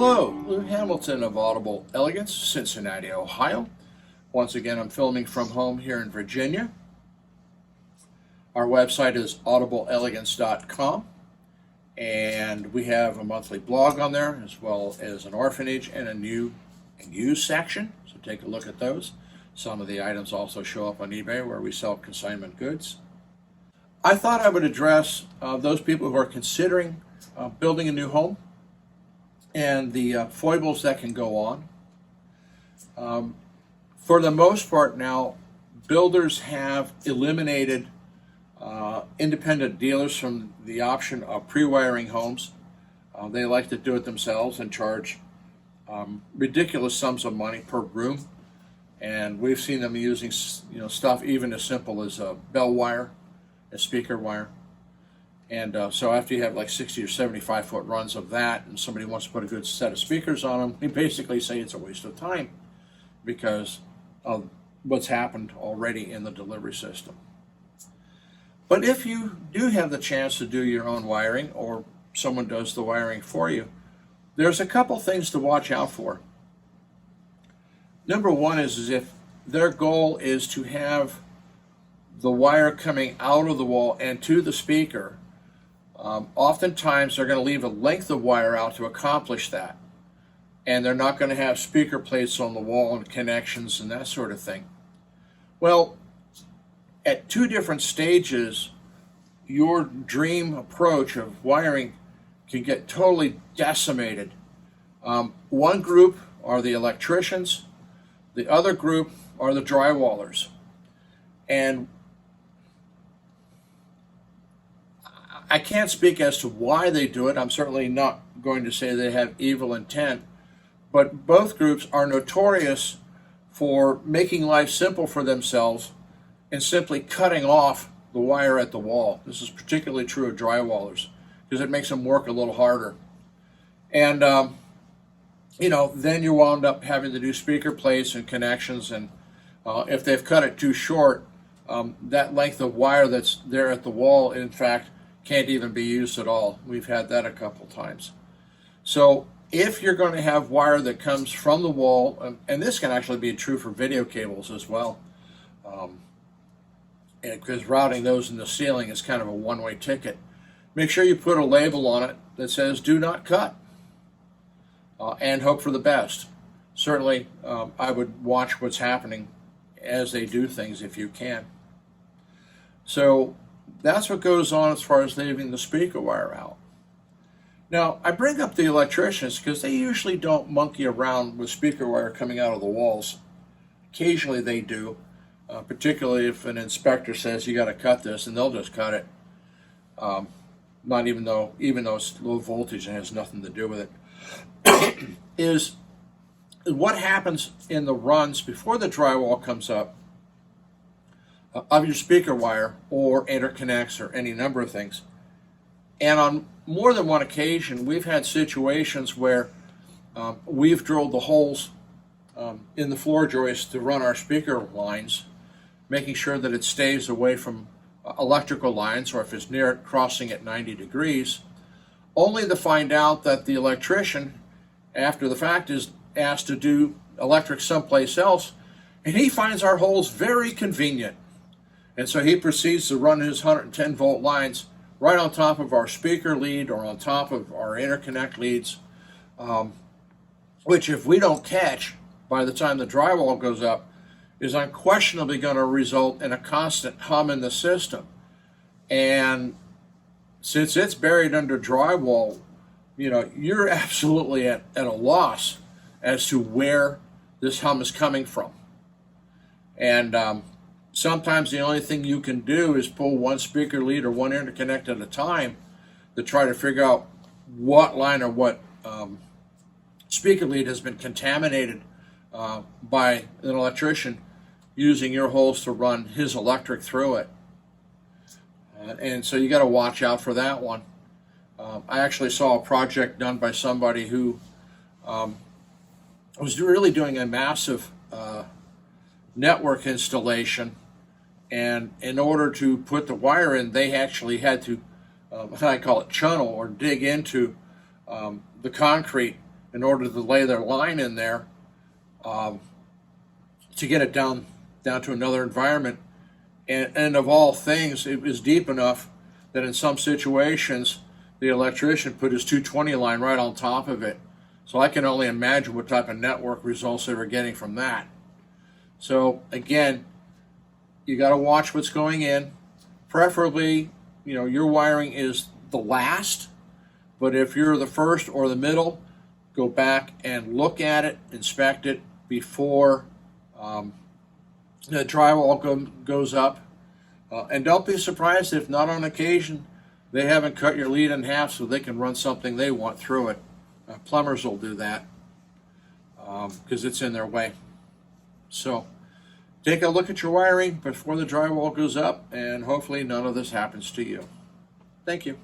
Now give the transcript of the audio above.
Hello, Lou Hamilton of Audible Elegance, Cincinnati, Ohio. Once again, I'm filming from home here in Virginia. Our website is audibleelegance.com, and we have a monthly blog on there, as well as an orphanage and a new and used section, so take a look at those. Some of the items also show up on eBay, where we sell consignment goods. I thought I would address those people who are considering building a new home and the foibles that can go on. For the most part now, builders have eliminated independent dealers from the option of pre-wiring homes. They like to do it themselves and charge ridiculous sums of money per room. And we've seen them using stuff even as simple as a bell wire, a speaker wire. And so after you have like 60 or 75 foot runs of that and somebody wants to put a good set of speakers on them, we basically say it's a waste of time because of what's happened already in the delivery system. But if you do have the chance to do your own wiring, or someone does the wiring for you, there's a couple things to watch out for. Number one is if their goal is to have the wire coming out of the wall and to the speaker, oftentimes they're going to leave a length of wire out to accomplish that. And they're not going to have speaker plates on the wall and connections and that sort of thing. Well, at two different stages, your dream approach of wiring can get totally decimated. One group are the electricians, the other group are the drywallers. And I can't speak as to why they do it. I'm certainly not going to say they have evil intent, but both groups are notorious for making life simple for themselves and simply cutting off the wire at the wall. This is particularly true of drywallers because it makes them work a little harder. And then you wound up having to do speaker plates and connections, and if they've cut it too short, that length of wire that's there at the wall, in fact, can't even be used at all. We've had that a couple times. So if you're going to have wire that comes from the wall, and this can actually be true for video cables as well, because routing those in the ceiling is kind of a one-way ticket, make sure you put a label on it that says "Do not cut," and hope for the best. Certainly, I would watch what's happening as they do things if you can. So that's what goes on as far as leaving the speaker wire out. Now, I bring up the electricians because they usually don't monkey around with speaker wire coming out of the walls. Occasionally they do, particularly if an inspector says you got to cut this, and they'll just cut it. Not even though it's low voltage and has nothing to do with it. Is what happens in the runs before the drywall comes up of your speaker wire or interconnects or any number of things. And on more than one occasion, we've had situations where we've drilled the holes in the floor joist to run our speaker lines, making sure that it stays away from electrical lines, or if it's near it, crossing at 90 degrees, only to find out that the electrician, after the fact, is asked to do electric someplace else, and he finds our holes very convenient. And so he proceeds to run his 110 volt lines right on top of our speaker lead or on top of our interconnect leads, which if we don't catch by the time the drywall goes up, is unquestionably going to result in a constant hum in the system. And since it's buried under drywall, you're absolutely at a loss as to where this hum is coming from. And sometimes the only thing you can do is pull one speaker lead or one interconnect at a time to try to figure out what line or what speaker lead has been contaminated by an electrician using your holes to run his electric through it. And so you got to watch out for that one. I actually saw a project done by somebody who was really doing a massive network installation, and in order to put the wire in, they actually had to, I call it channel or dig into the concrete in order to lay their line in there, to get it down to another environment. And of all things, it was deep enough that in some situations the electrician put his 220 line right on top of it. So I can only imagine what type of network results they were getting from that. So again, you got to watch what's going in. Preferably, your wiring is the last, but if you're the first or the middle, go back and look at it, inspect it before the drywall goes up. And don't be surprised if not on occasion they haven't cut your lead in half so they can run something they want through it. Plumbers will do that because it's in their way. So take a look at your wiring before the drywall goes up, and hopefully none of this happens to you. Thank you.